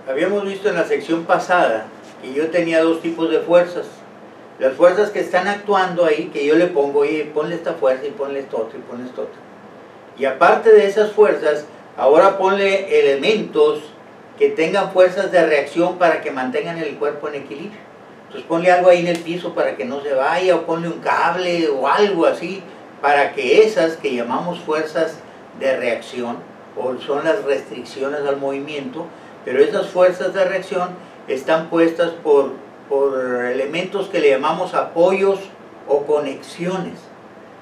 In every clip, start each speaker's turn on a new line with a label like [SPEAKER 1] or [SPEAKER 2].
[SPEAKER 1] Habíamos visto en la sección pasada que yo tenía dos tipos de fuerzas. Las fuerzas que están actuando ahí, que yo le pongo, oye, ponle esta fuerza y ponle esto otro y ponle esto otro. Y aparte de esas fuerzas, ahora ponle elementos que tengan fuerzas de reacción para que mantengan el cuerpo en equilibrio. Entonces ponle algo ahí en el piso para que no se vaya, o ponle un cable o algo así, para que esas que llamamos fuerzas de reacción, o son las restricciones al movimiento, pero esas fuerzas de reacción están puestas por elementos que le llamamos apoyos o conexiones.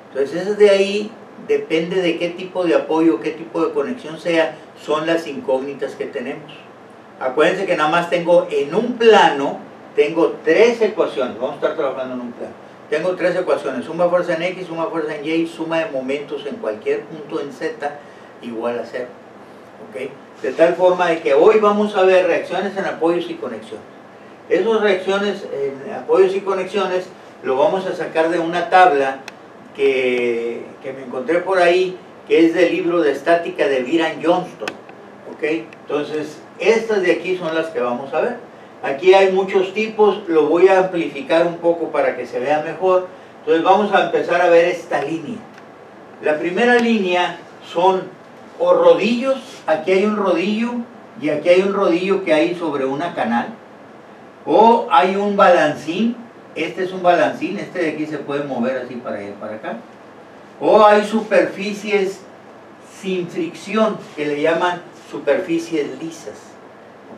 [SPEAKER 1] Entonces esas de ahí, depende de qué tipo de apoyo, qué tipo de conexión sea, son las incógnitas que tenemos. Acuérdense que nada más tengo en un plano, tengo tres ecuaciones, vamos a estar trabajando en un plano. Tengo tres ecuaciones, suma fuerza en X, suma fuerza en Y, suma de momentos en cualquier punto en Z igual a 0. ¿Okay? De tal forma de que hoy vamos a ver reacciones en apoyos y conexiones. Esas reacciones en apoyos y conexiones lo vamos a sacar de una tabla que me encontré por ahí, que es del libro de estática de Byron Johnston. ¿Okay? Entonces, estas de aquí son las que vamos a ver. Aquí hay muchos tipos, lo voy a amplificar un poco para que se vea mejor. Entonces vamos a empezar a ver esta línea. La primera línea son o rodillos, aquí hay un rodillo y aquí hay un rodillo que hay sobre una canal, o hay un balancín, este es un balancín, este de aquí se puede mover así para allá para acá, o hay superficies sin fricción que le llaman superficies lisas.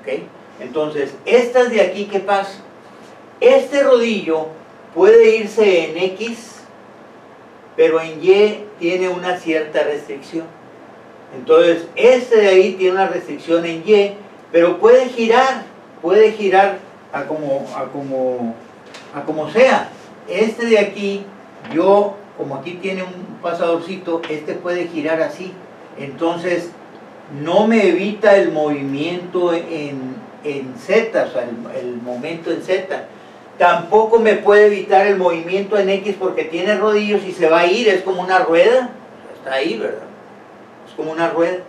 [SPEAKER 1] ¿Ok? Entonces, estas de aquí, ¿qué pasa? Este rodillo puede irse en X, pero en Y tiene una cierta restricción. Entonces, este de ahí tiene una restricción en Y, pero puede girar a como sea. Este de aquí, como aquí tiene un pasadorcito, este puede girar así. Entonces, no me evita el movimiento en Z, o sea, el momento en Z. Tampoco me puede evitar el movimiento en X porque tiene rodillos y se va a ir, es como una rueda. Está ahí, ¿verdad? Es como una rueda.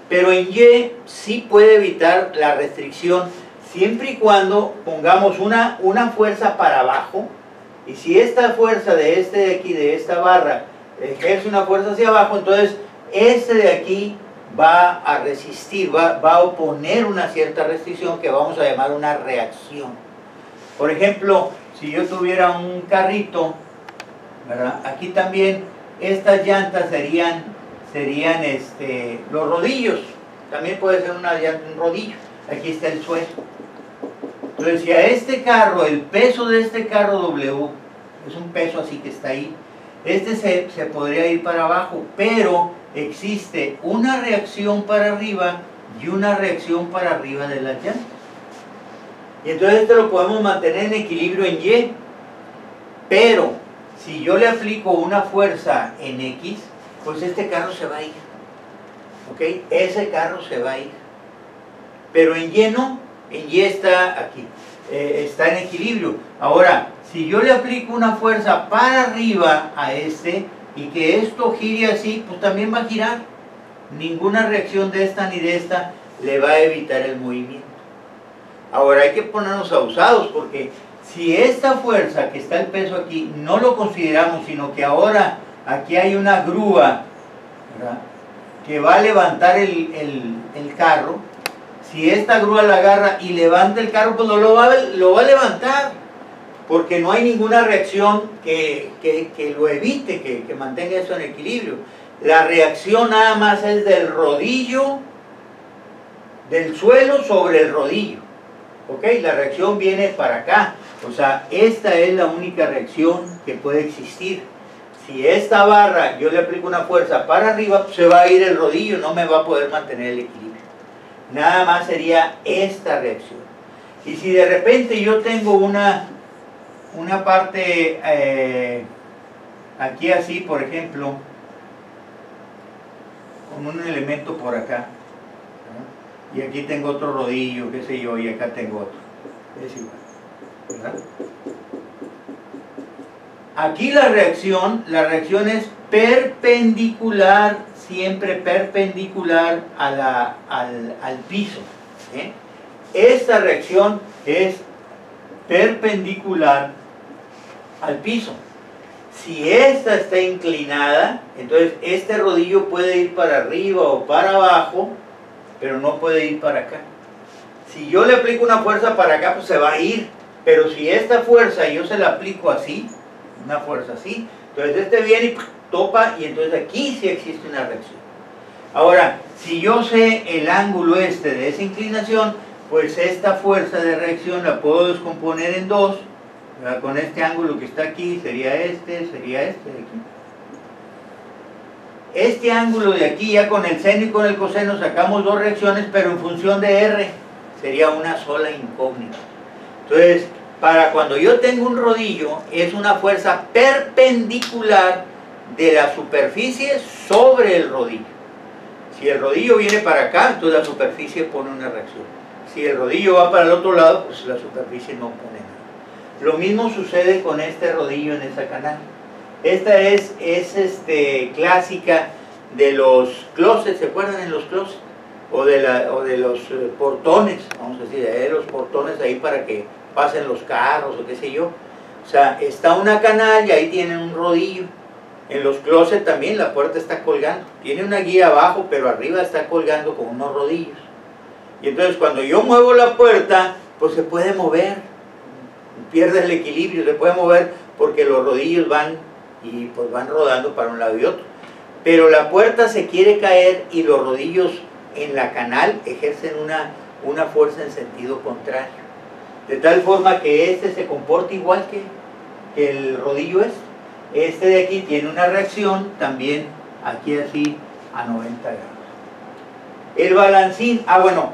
[SPEAKER 1] Pero en Y sí puede evitar la restricción siempre y cuando pongamos una fuerza para abajo, y si esta fuerza de aquí, de esta barra, ejerce una fuerza hacia abajo, entonces este de aquí va a resistir, va a oponer una cierta restricción que vamos a llamar una reacción. Por ejemplo, si yo tuviera un carrito, ¿verdad? Aquí también estas llantas serían los rodillos, también puede ser un rodillo, aquí está el suelo. Entonces, si a este carro, el peso de este carro W, es un peso así que está ahí, se podría ir para abajo, pero existe una reacción para arriba y una reacción para arriba de las llantas. Y entonces lo podemos mantener en equilibrio en Y, pero si yo le aplico una fuerza en X, pues este carro se va a ir. ¿Ok? Ese carro se va a ir. Pero en Y no, en Y está aquí, está en equilibrio. Ahora, si yo le aplico una fuerza para arriba a este y que esto gire así, pues también va a girar. Ninguna reacción de esta ni de esta le va a evitar el movimiento. Ahora hay que ponernos abusados porque si esta fuerza que está el peso aquí no lo consideramos, sino que ahora aquí hay una grúa, ¿verdad?, que va a levantar el carro, si esta grúa la agarra y levanta el carro, pues no lo va a levantar, porque no hay ninguna reacción que lo evite, que mantenga eso en equilibrio. La reacción nada más es del rodillo, del suelo sobre el rodillo. ¿Ok? La reacción viene para acá. O sea, esta es la única reacción que puede existir. Si esta barra yo le aplico una fuerza para arriba, se va a ir el rodillo, no me va a poder mantener el equilibrio. Nada más sería esta reacción. Y si de repente yo tengo una parte aquí así, por ejemplo, con un elemento por acá, ¿no?, y aquí tengo otro rodillo, qué sé yo, y acá tengo otro, es igual, ¿verdad? Aquí la reacción es perpendicular, siempre perpendicular al piso, ¿eh? esta reacción es perpendicular al piso. Si esta está inclinada, entonces este rodillo puede ir para arriba o para abajo, pero no puede ir para acá. Si yo le aplico una fuerza para acá, pues se va a ir. Pero si esta fuerza yo se la aplico así, una fuerza así, entonces este viene y topa, y entonces aquí sí existe una reacción. Ahora, si yo sé el ángulo este de esa inclinación, pues esta fuerza de reacción la puedo descomponer en dos, ¿verdad? Con este ángulo que está aquí, sería este de aquí. Este ángulo de aquí, ya con el seno y con el coseno sacamos dos reacciones, pero en función de R, sería una sola incógnita. Entonces, para cuando yo tengo un rodillo, es una fuerza perpendicular de la superficie sobre el rodillo. Si el rodillo viene para acá, entonces la superficie pone una reacción. Si el rodillo va para el otro lado, pues la superficie no pone nada. Lo mismo sucede con este rodillo en esa canal. Esta es clásica de los closets, ¿se acuerdan en los closets? O de los portones, vamos a decir, de los portones ahí para que pasen los carros o qué sé yo. O sea, está una canal y ahí tienen un rodillo. En los closets también la puerta está colgando. Tiene una guía abajo, pero arriba está colgando con unos rodillos. Y entonces cuando yo muevo la puerta, pues se puede mover. Pierde el equilibrio, se puede mover porque los rodillos van y pues van rodando para un lado y otro. Pero la puerta se quiere caer y los rodillos en la canal ejercen una fuerza en sentido contrario. De tal forma que este se comporta igual que el rodillo es. Este de aquí tiene una reacción también aquí así a 90 grados. El balancín, bueno,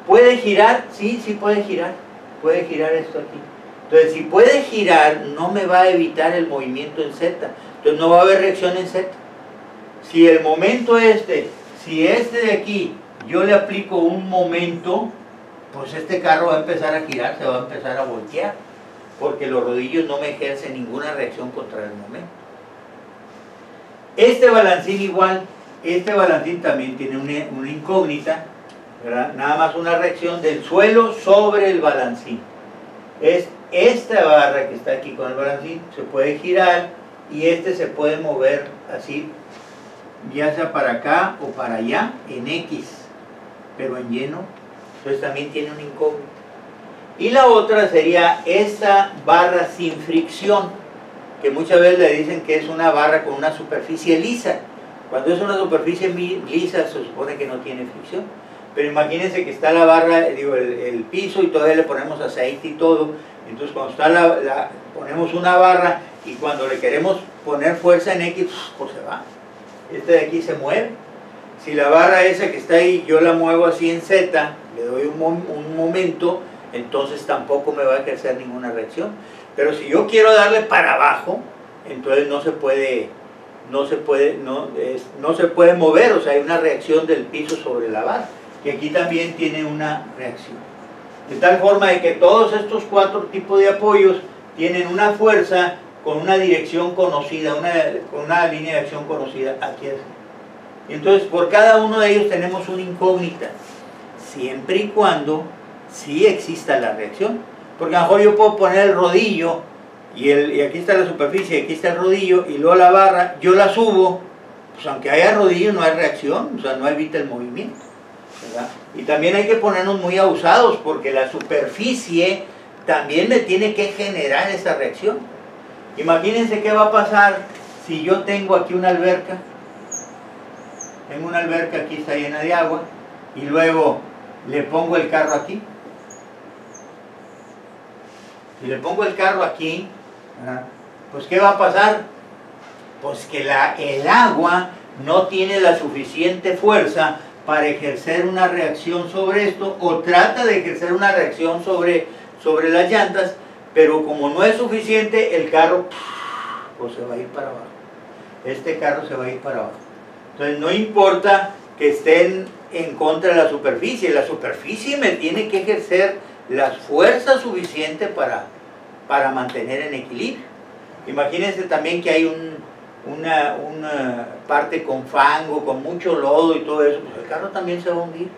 [SPEAKER 1] ¿puede girar? Sí, sí puede girar. Puede girar esto aquí. Entonces, si puede girar, no me va a evitar el movimiento en Z. Entonces, no va a haber reacción en Z. Si el momento si este de aquí yo le aplico un momento, pues este carro va a empezar a girar, se va a empezar a voltear, porque los rodillos no me ejercen ninguna reacción contra el momento. Este balancín igual, este balancín también tiene una incógnita, ¿verdad? Nada más una reacción del suelo sobre el balancín. Esta barra que está aquí con el balancín se puede girar y se puede mover así, ya sea para acá o para allá en X, pero en Y no. Entonces también tiene una incógnita. Y la otra sería esta barra sin fricción, que muchas veces le dicen que es una barra con una superficie lisa. Cuando es una superficie lisa se supone que no tiene fricción. Pero imagínense que está la barra, el piso, y todavía le ponemos aceite y todo. Entonces cuando está ponemos una barra y cuando le queremos poner fuerza en X, pues se va. Este de aquí se mueve. Si la barra esa que está ahí yo la muevo así en Z, le doy un momento, entonces tampoco me va a ejercer ninguna reacción. Pero si yo quiero darle para abajo, entonces no se puede mover, o sea, hay una reacción del piso sobre la barra, que aquí también tiene una reacción. De tal forma de que todos estos cuatro tipos de apoyos tienen una fuerza con una dirección conocida, con una línea de acción conocida, aquí así. Y entonces por cada uno de ellos tenemos una incógnita, siempre y cuando sí exista la reacción. Porque a lo mejor yo puedo poner el rodillo y aquí está la superficie, y aquí está el rodillo, y luego la barra, yo la subo, pues aunque haya rodillo no hay reacción, o sea, no evita el movimiento, ¿verdad? Y también hay que ponernos muy abusados, porque la superficie también me tiene que generar esa reacción. Imagínense qué va a pasar si yo tengo aquí una alberca, aquí está llena de agua, y luego le pongo el carro aquí. Si le pongo el carro aquí, pues ¿qué va a pasar? Pues que el agua no tiene la suficiente fuerza para ejercer una reacción sobre esto, o trata de ejercer una reacción sobre las llantas, pero como no es suficiente, el carro pues se va a ir para abajo. Este carro se va a ir para abajo. Entonces no importa que estén en contra de la superficie me tiene que ejercer las fuerzas suficientes para mantener en equilibrio. Imagínense también que hay una parte con fango, con mucho lodo y todo eso, pues el carro también se va a hundir.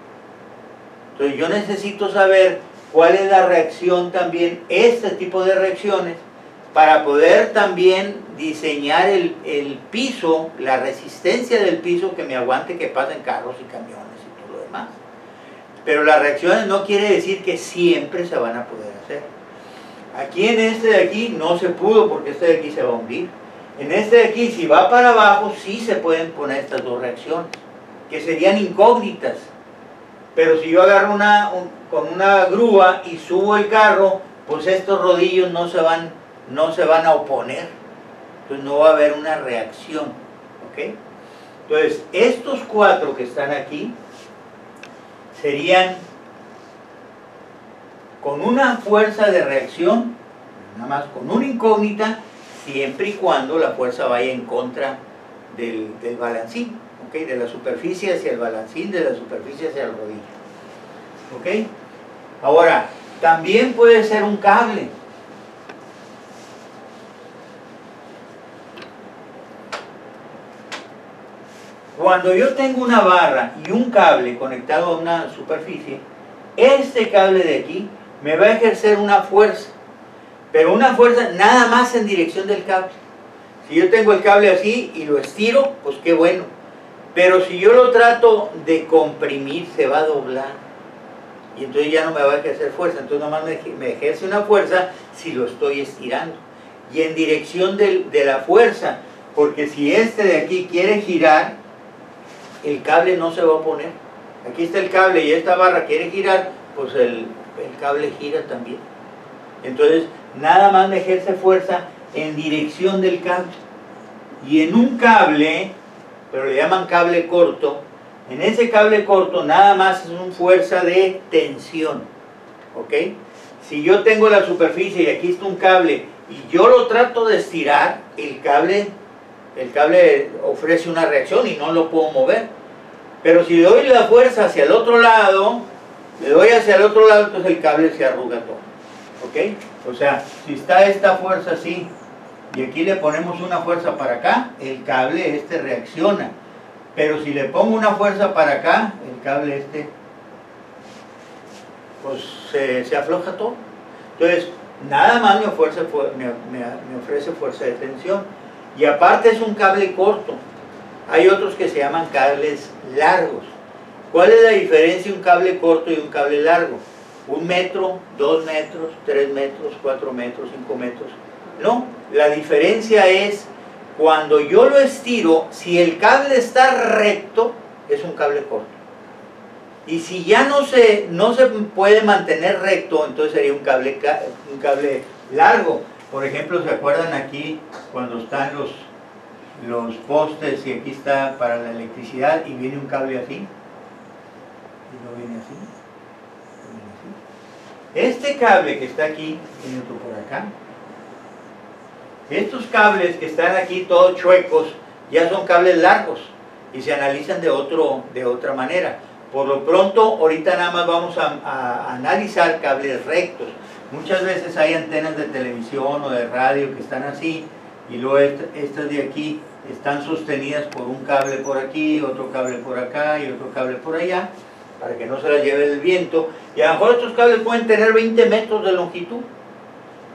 [SPEAKER 1] Entonces yo necesito saber cuál es la reacción también, este tipo de reacciones, para poder también diseñar el piso, la resistencia del piso que me aguante que pasen carros y camiones y todo lo demás. Pero las reacciones no quiere decir que siempre se van a poder hacer. Aquí en este de aquí no se pudo porque este de aquí se va a hundir. En este de aquí, si va para abajo, sí se pueden poner estas dos reacciones, que serían incógnitas. Pero si yo agarro con una grúa y subo el carro, pues estos rodillos no se van a oponer. Entonces no va a haber una reacción. ¿Ok? Entonces, estos cuatro que están aquí serían con una fuerza de reacción, nada más con una incógnita, siempre y cuando la fuerza vaya en contra del balancín, ¿ok? De la superficie hacia el balancín, de la superficie hacia el rodillo. ¿Ok? Ahora, también puede ser un cable. Cuando yo tengo una barra y un cable conectado a una superficie, este cable de aquí me va a ejercer una fuerza, pero una fuerza nada más en dirección del cable. Si yo tengo el cable así y lo estiro, pues qué bueno. Pero si yo lo trato de comprimir, se va a doblar. Y entonces ya no me va a ejercer fuerza. Entonces nomás me ejerce una fuerza si lo estoy estirando. Y en dirección de la fuerza. Porque si este de aquí quiere girar, el cable no se va a oponer. Aquí está el cable y esta barra quiere girar, pues el cable gira también. Entonces nada más me ejerce fuerza en dirección del cable. Y en un cable, pero le llaman cable corto, en ese cable corto nada más es una fuerza de tensión. ¿Ok? Si yo tengo la superficie y aquí está un cable y yo lo trato de estirar, el cable ofrece una reacción y no lo puedo mover. Pero si le doy la fuerza hacia el otro lado, entonces el cable se arruga todo. ¿Ok? O sea, si está esta fuerza así, y aquí le ponemos una fuerza para acá, el cable reacciona. Pero si le pongo una fuerza para acá, el cable pues se afloja todo. Entonces, nada más me ofrece fuerza de tensión. Y aparte es un cable corto. Hay otros que se llaman cables largos. ¿Cuál es la diferencia de un cable corto y un cable largo? 1 metro, 2 metros, 3 metros, 4 metros, 5 metros. No, la diferencia es cuando yo lo estiro, si el cable está recto, es un cable corto. Y si ya no se puede mantener recto, entonces sería un cable largo. Por ejemplo, ¿se acuerdan aquí cuando están los postes y aquí está para la electricidad y viene un cable así? Y no viene así. Este cable que está aquí, viene otro por acá. Estos cables que están aquí todos chuecos, ya son cables largos y se analizan de otra manera. Por lo pronto, ahorita nada más vamos a analizar cables rectos. Muchas veces hay antenas de televisión o de radio que están así, y luego estas de aquí están sostenidas por un cable por aquí, otro cable por acá y otro cable por allá, para que no se las lleve el viento. Y a lo mejor estos cables pueden tener 20 metros de longitud,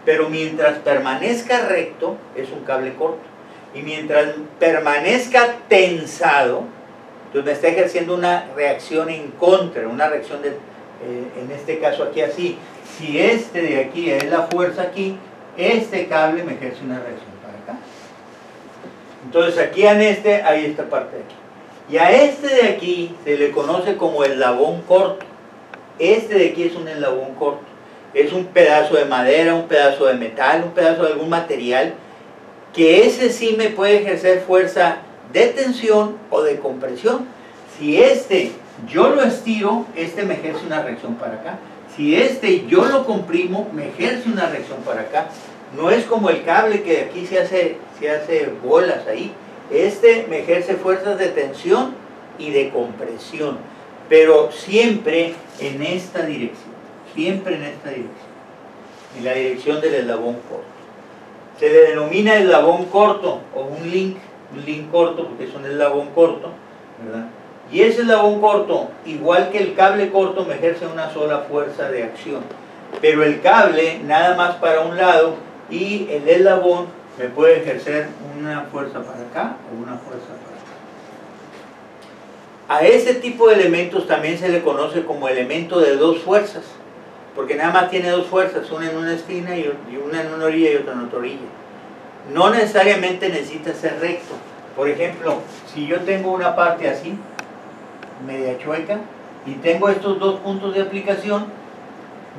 [SPEAKER 1] pero mientras permanezca recto, es un cable corto. Y mientras permanezca tensado, entonces me está ejerciendo una reacción en contra, una reacción en este caso aquí así. Si este de aquí es la fuerza aquí, este cable me ejerce una reacción para acá. Entonces aquí en hay esta parte de aquí. Y a este de aquí se le conoce como eslabón corto. Este de aquí es un eslabón corto. Es un pedazo de madera, un pedazo de metal, un pedazo de algún material, que ese sí me puede ejercer fuerza de tensión o de compresión. Si yo lo estiro, me ejerce una reacción para acá. Si yo lo comprimo, me ejerce una reacción para acá. No es como el cable que aquí se hace bolas ahí. Me ejerce fuerzas de tensión y de compresión, pero siempre en esta dirección, en la dirección del eslabón corto. Se le denomina eslabón corto o un link corto porque es un eslabón corto, ¿verdad? Y ese eslabón corto, igual que el cable corto, me ejerce una sola fuerza de acción. Pero el cable nada más para un lado y el eslabón me puede ejercer una fuerza para acá o una fuerza para acá. A ese tipo de elementos también se le conoce como elemento de dos fuerzas, porque nada más tiene dos fuerzas, una en una esquina y una en una orilla y otra en otra orilla. No necesariamente necesita ser recto. Por ejemplo, si yo tengo una parte así, media chueca, y tengo estos dos puntos de aplicación,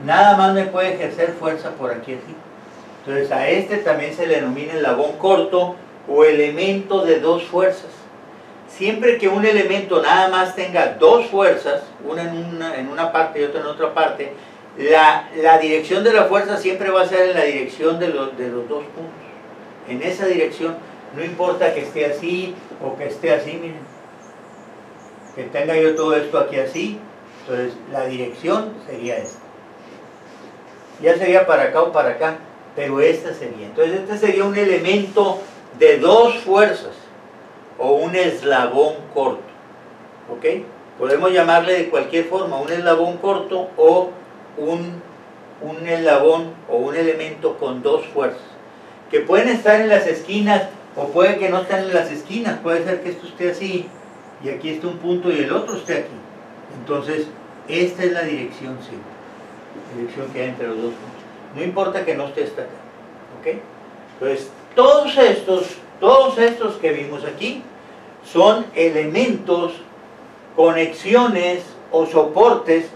[SPEAKER 1] nada más me puede ejercer fuerza por aquí así. Entonces a este también se le denomina eslabón corto o elemento de dos fuerzas. Siempre que un elemento nada más tenga dos fuerzas, una en una parte y otra en otra parte, la dirección de la fuerza siempre va a ser en la dirección de los dos puntos. En esa dirección, no importa que esté así o que esté así, miren. Que tenga yo todo esto aquí así, entonces la dirección sería esta. Ya sería para acá o para acá, pero esta sería. Entonces este sería un elemento de dos fuerzas o un eslabón corto. ¿Ok? Podemos llamarle de cualquier forma, un eslabón corto o un eslabón o un elemento con dos fuerzas. Que pueden estar en las esquinas o puede que no estén en las esquinas. Puede ser que esto esté así y aquí esté un punto y el otro esté aquí. Entonces, esta es la dirección siempre. La dirección que hay entre los dos puntos. No importa que no esté hasta acá. ¿Ok? Entonces, todos estos que vimos aquí son elementos, conexiones o soportes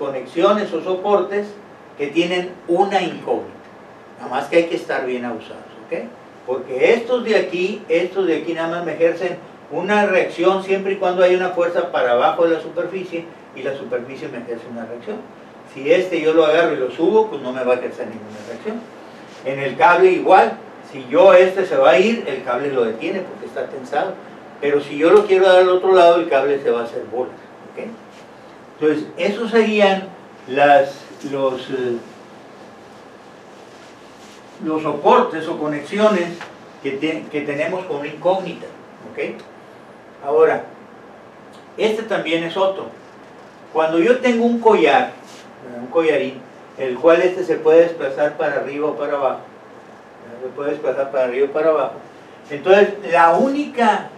[SPEAKER 1] que tienen una incógnita. Nada más que hay que estar bien abusados. ¿Ok? Porque estos de aquí nada más me ejercen una reacción siempre y cuando hay una fuerza para abajo de la superficie y la superficie me ejerce una reacción. Si yo lo agarro y lo subo, pues no me va a ejercer ninguna reacción. En el cable igual, si se va a ir, el cable lo detiene porque está tensado. Pero si yo lo quiero dar al otro lado, el cable se va a hacer bolas. ¿Okay? Entonces, esos serían los soportes o conexiones que tenemos con una incógnita. ¿Okay? Ahora, este también es otro. Cuando yo tengo un collarín, el cual se puede desplazar para arriba o para abajo, entonces la única,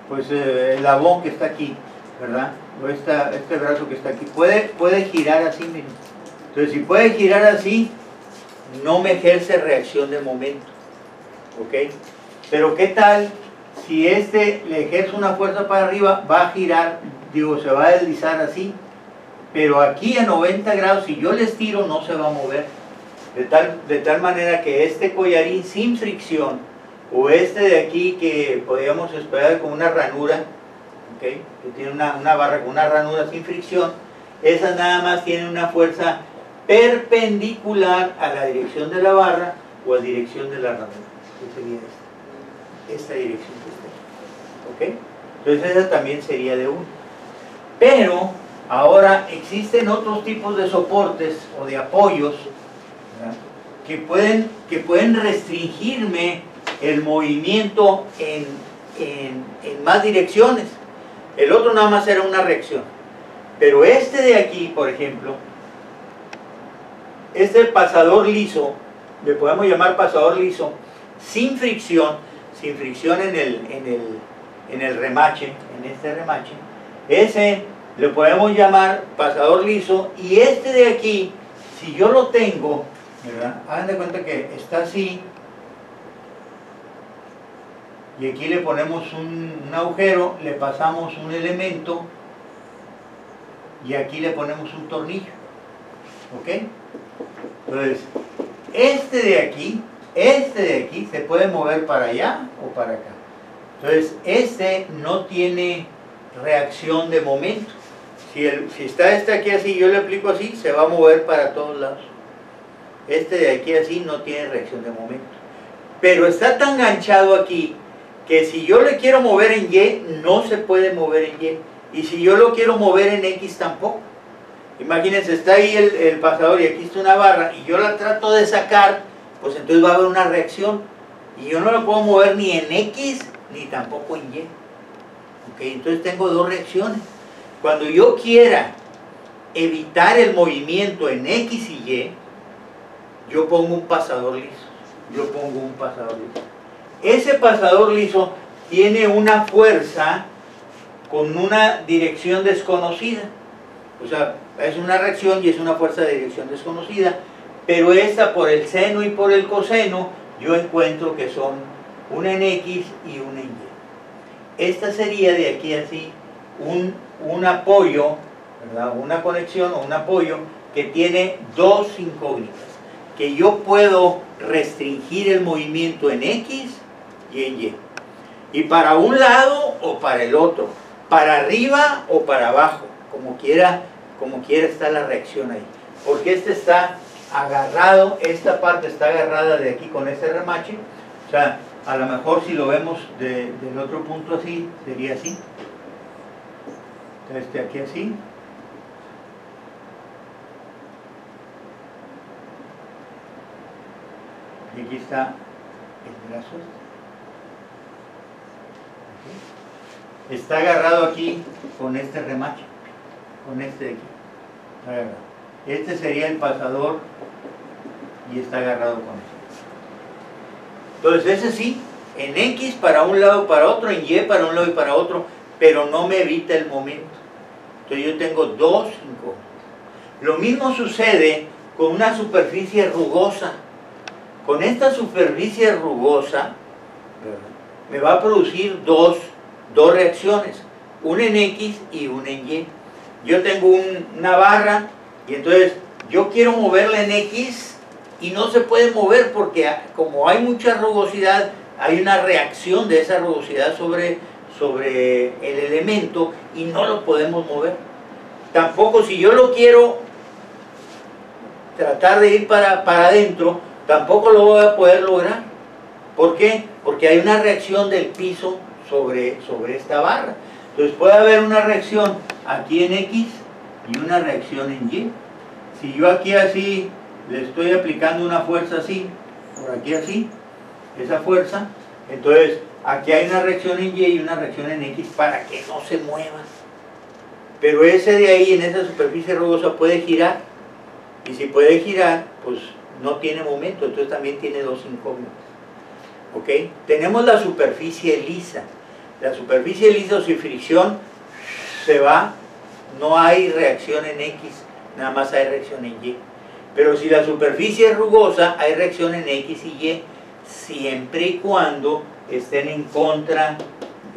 [SPEAKER 1] eslabón que está aquí, ¿verdad? O este brazo que está aquí, puede girar así, miren. Entonces si puede girar así, no me ejerce reacción de momento. ¿Ok? Pero ¿qué tal si le ejerce una fuerza para arriba? Va a girar, se va a deslizar así, pero aquí a 90 grados, si yo le estiro, no se va a mover. De tal manera que este collarín sin fricción, o de aquí que podríamos esperar con una ranura, ¿okay? Que tiene una barra con una ranura sin fricción, esa nada más tiene una fuerza perpendicular a la dirección de la barra o a la dirección de la ranura. ¿Qué sería esta dirección que está aquí? ¿Ok? Entonces esa también sería de 1. Pero ahora existen otros tipos de soportes o de apoyos, ¿verdad? que pueden restringirme el movimiento en más direcciones. El otro nada más era una reacción. Pero de aquí, por ejemplo, pasador liso, le podemos llamar pasador liso, sin fricción en el remache, en este remache, ese le podemos llamar pasador liso, y de aquí, si yo lo tengo, ¿verdad? Hagan de cuenta que está así, y aquí le ponemos un agujero, le pasamos un elemento, y aquí le ponemos un tornillo. ¿Ok? Entonces, de aquí se puede mover para allá o para acá. Entonces, no tiene reacción de momento. Si está aquí así, yo le aplico así, se va a mover para todos lados. De aquí así no tiene reacción de momento. Pero está tan ganchado aquí que si yo le quiero mover en Y, no se puede mover en Y. Y si yo lo quiero mover en X, tampoco. Imagínense, está ahí el pasador y aquí está una barra y yo la trato de sacar, pues entonces va a haber una reacción. Y yo no la puedo mover ni en X ni tampoco en Y. ¿Okay? Entonces tengo dos reacciones. Cuando yo quiera evitar el movimiento en X y Y, yo pongo un pasador liso. Ese pasador liso tiene una fuerza con una dirección desconocida. O sea, es una reacción y es una fuerza de dirección desconocida, pero esta por el seno y por el coseno yo encuentro que son una en X y una en Y. Esta sería de aquí así un apoyo, ¿verdad? Una conexión o un apoyo que tiene dos incógnitas, que yo puedo restringir el movimiento en X y en Y, y para un lado o para el otro, para arriba o para abajo, como quiera está la reacción ahí, porque este está agarrado, esta parte está agarrada de aquí con este remache. O sea, a lo mejor si lo vemos del otro punto así, sería así, aquí así, y aquí está el brazo, está agarrado aquí con este remache, con este de aquí, está agarrado. Este sería el pasador y está agarrado con esto. Entonces ese sí, en X para un lado para otro, en Y para un lado y para otro, pero no me evita el momento. Entonces yo tengo dos incógnitas. Lo mismo sucede con una superficie rugosa. Con esta superficie rugosa me va a producir dos reacciones, una en X y una en Y. Yo tengo una barra y entonces yo quiero moverla en X y no se puede mover porque como hay mucha rugosidad, hay una reacción de esa rugosidad sobre el elemento y no lo podemos mover. Tampoco si yo lo quiero tratar de ir para adentro, tampoco lo voy a poder lograr. ¿Por qué? Porque hay una reacción del piso sobre esta barra. Entonces puede haber una reacción aquí en X y una reacción en Y. Si yo aquí así le estoy aplicando una fuerza así, por aquí así, esa fuerza, entonces aquí hay una reacción en Y y una reacción en X para que no se mueva. Pero ese de ahí, en esa superficie rugosa, puede girar. Y si puede girar, pues no tiene momento, entonces también tiene dos incógnitas. ¿Ok? Tenemos la superficie lisa. La superficie lisa o sin fricción se va, no hay reacción en X, nada más hay reacción en Y. Pero si la superficie es rugosa, hay reacción en X y Y, siempre y cuando estén en contra,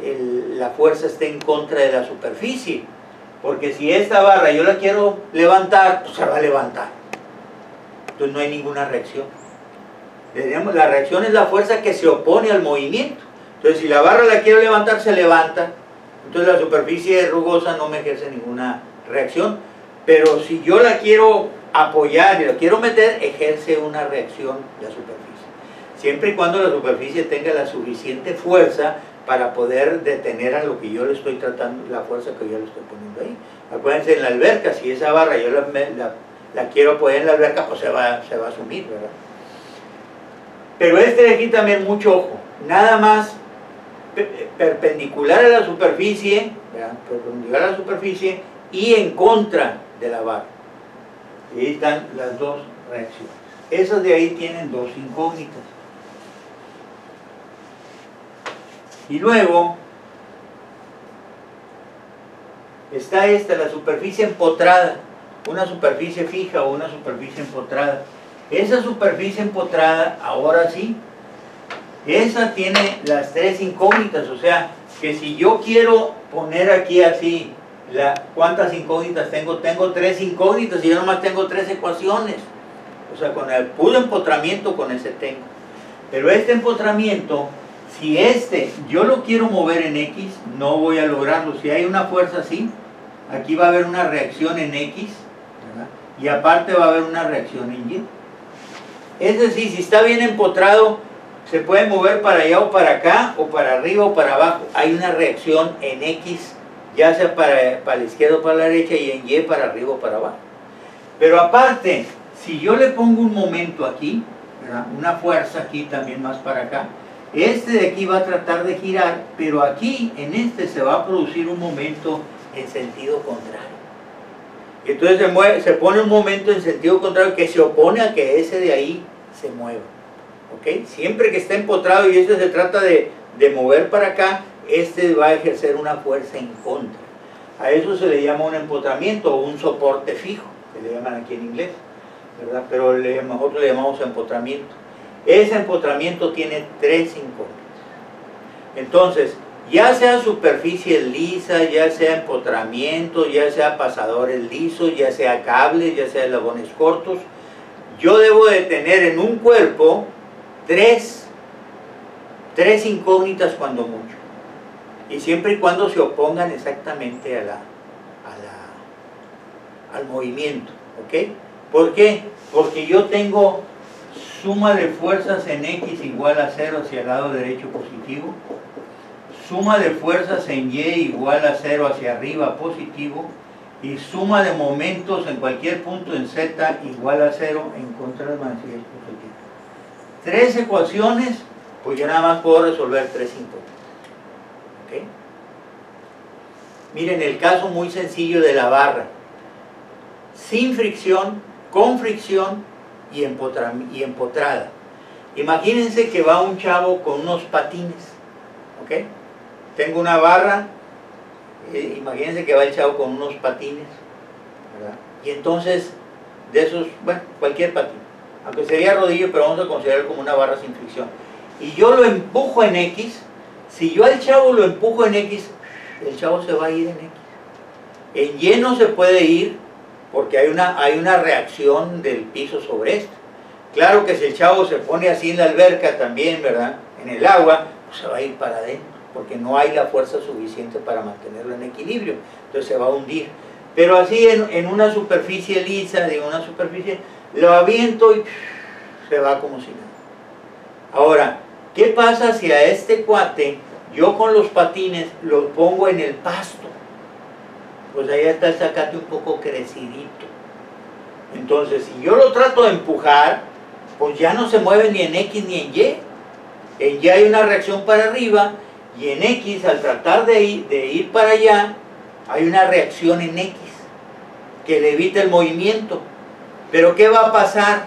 [SPEAKER 1] la fuerza esté en contra de la superficie. Porque si esta barra yo la quiero levantar, pues se va a levantar. Entonces no hay ninguna reacción. La reacción es la fuerza que se opone al movimiento. Entonces si la barra la quiero levantar, se levanta. Entonces la superficie rugosa no me ejerce ninguna reacción. Pero si yo la quiero apoyar y la quiero meter, ejerce una reacción la superficie. Siempre y cuando la superficie tenga la suficiente fuerza para poder detener a lo que yo le estoy tratando, la fuerza que yo le estoy poniendo ahí. Acuérdense, en la alberca, si esa barra yo la quiero apoyar en la alberca, pues se va a sumir, ¿verdad? Pero este de aquí también mucho ojo, nada más perpendicular a la superficie, ¿verdad? Perpendicular a la superficie y en contra de la barra. Y ahí están las dos reacciones. Esas de ahí tienen dos incógnitas. Y luego está la superficie empotrada, una superficie fija o una superficie empotrada. Esa superficie empotrada, ahora sí, esa tiene las tres incógnitas, o sea, que si yo quiero poner aquí así, ¿cuántas incógnitas tengo? Tengo tres incógnitas y yo nomás tengo tres ecuaciones. O sea, con el puro empotramiento, con ese tengo. Pero este empotramiento, si yo lo quiero mover en X, no voy a lograrlo. Si hay una fuerza así, aquí va a haber una reacción en X, ¿verdad? Y aparte va a haber una reacción en Y. Es decir, si está bien empotrado, se puede mover para allá o para acá, o para arriba o para abajo. Hay una reacción en X, ya sea para la izquierda o para la derecha, y en Y para arriba o para abajo. Pero aparte, si yo le pongo un momento aquí, ¿verdad? Una fuerza aquí también más para acá, Este de aquí va a tratar de girar, pero aquí en este se va a producir un momento en sentido contrario. Y entonces se pone un momento en sentido contrario que se opone a que ese de ahí se mueva. ¿Ok? Siempre que está empotrado y este se trata de mover para acá, este va a ejercer una fuerza en contra. A eso se le llama un empotramiento o un soporte fijo, que le llaman aquí en inglés, ¿verdad? Pero nosotros le llamamos empotramiento. Ese empotramiento tiene 3 incógnitas. Entonces, ya sea superficie lisa, ya sea empotramiento, ya sea pasadores lisos, ya sea cables, ya sea eslabones cortos, yo debo de tener en un cuerpo tres incógnitas cuando mucho. Y siempre y cuando se opongan exactamente al movimiento. ¿Ok? ¿Por qué? Porque yo tengo suma de fuerzas en X igual a 0 hacia el lado derecho positivo, suma de fuerzas en Y igual a 0 hacia arriba positivo, y suma de momentos en cualquier punto en Z igual a 0 en contra del manecillas positivo. 3 ecuaciones, pues yo nada más puedo resolver 3 incógnitas. ¿Ok? Miren el caso muy sencillo de la barra. Sin fricción, con fricción y empotrada. Imagínense que va un chavo con unos patines. ¿Ok? Tengo una barra. Imagínense que va el chavo con unos patines, ¿verdad? Y entonces, de esos, bueno, cualquier patín, aunque sería rodillo, pero vamos a considerarlo como una barra sin fricción. Y yo lo empujo en X. Si yo al chavo lo empujo en X, el chavo se va a ir en X. En Y no se puede ir porque hay una reacción del piso sobre esto. Claro que si el chavo se pone así en la alberca también, ¿verdad? En el agua, pues se va a ir para adentro, porque no hay la fuerza suficiente para mantenerlo en equilibrio, entonces se va a hundir. Pero así en una superficie lisa, digo una superficie, lo aviento y se va como si nada. Ahora, ¿qué pasa si a este cuate yo con los patines lo pongo en el pasto? Pues ahí está el zacate un poco crecidito. Entonces, si yo lo trato de empujar, pues ya no se mueve ni en X ni en Y. En Y hay una reacción para arriba, y en X, al tratar de ir para allá, hay una reacción en X que le evita el movimiento. Pero ¿qué va a pasar?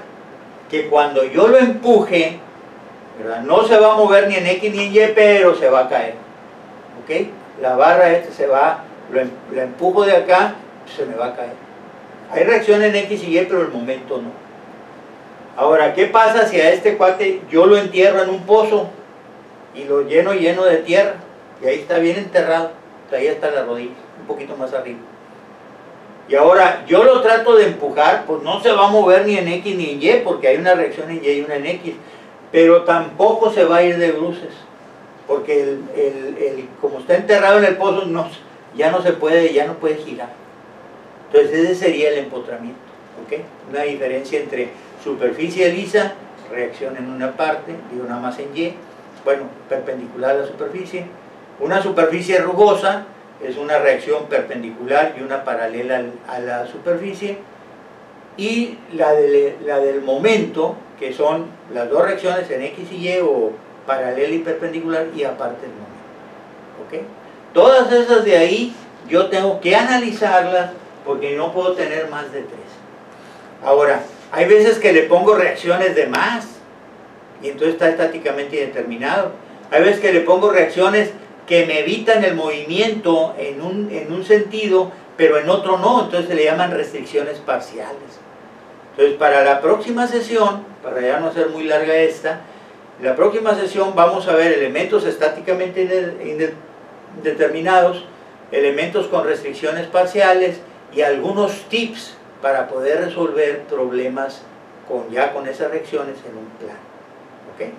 [SPEAKER 1] Que cuando yo lo empuje, ¿verdad? No se va a mover ni en X ni en Y, pero se va a caer. ¿Ok? La barra se va, la empujo de acá, se me va a caer. Hay reacción en X y Y, pero el momento no. Ahora, ¿qué pasa si a este cuate yo lo entierro en un pozo y lo lleno de tierra? Y ahí está bien enterrado, ahí está la rodilla, un poquito más arriba. Y ahora yo lo trato de empujar, pues no se va a mover ni en X ni en Y, porque hay una reacción en Y y una en X, pero tampoco se va a ir de bruces, porque como está enterrado en el pozo, ya no puede girar. Entonces ese sería el empotramiento. ¿Ok? Una diferencia entre superficie lisa, reacción en una parte, digo nada más en Y, bueno, perpendicular a la superficie. Una superficie rugosa es una reacción perpendicular y una paralela a la superficie. Y la del momento, que son las dos reacciones en X y Y, o paralela y perpendicular, y aparte el momento. ¿Ok? Todas esas de ahí yo tengo que analizarlas, porque no puedo tener más de 3. Ahora, hay veces que le pongo reacciones de más, y entonces está estáticamente indeterminado. Hay veces que le pongo reacciones que me evitan el movimiento en un sentido, pero en otro no, entonces se le llaman restricciones parciales. Entonces, para la próxima sesión, para ya no ser muy larga esta, la próxima sesión vamos a ver elementos estáticamente indeterminados, elementos con restricciones parciales, y algunos tips para poder resolver problemas ya con esas reacciones en un plano. ¿Ok?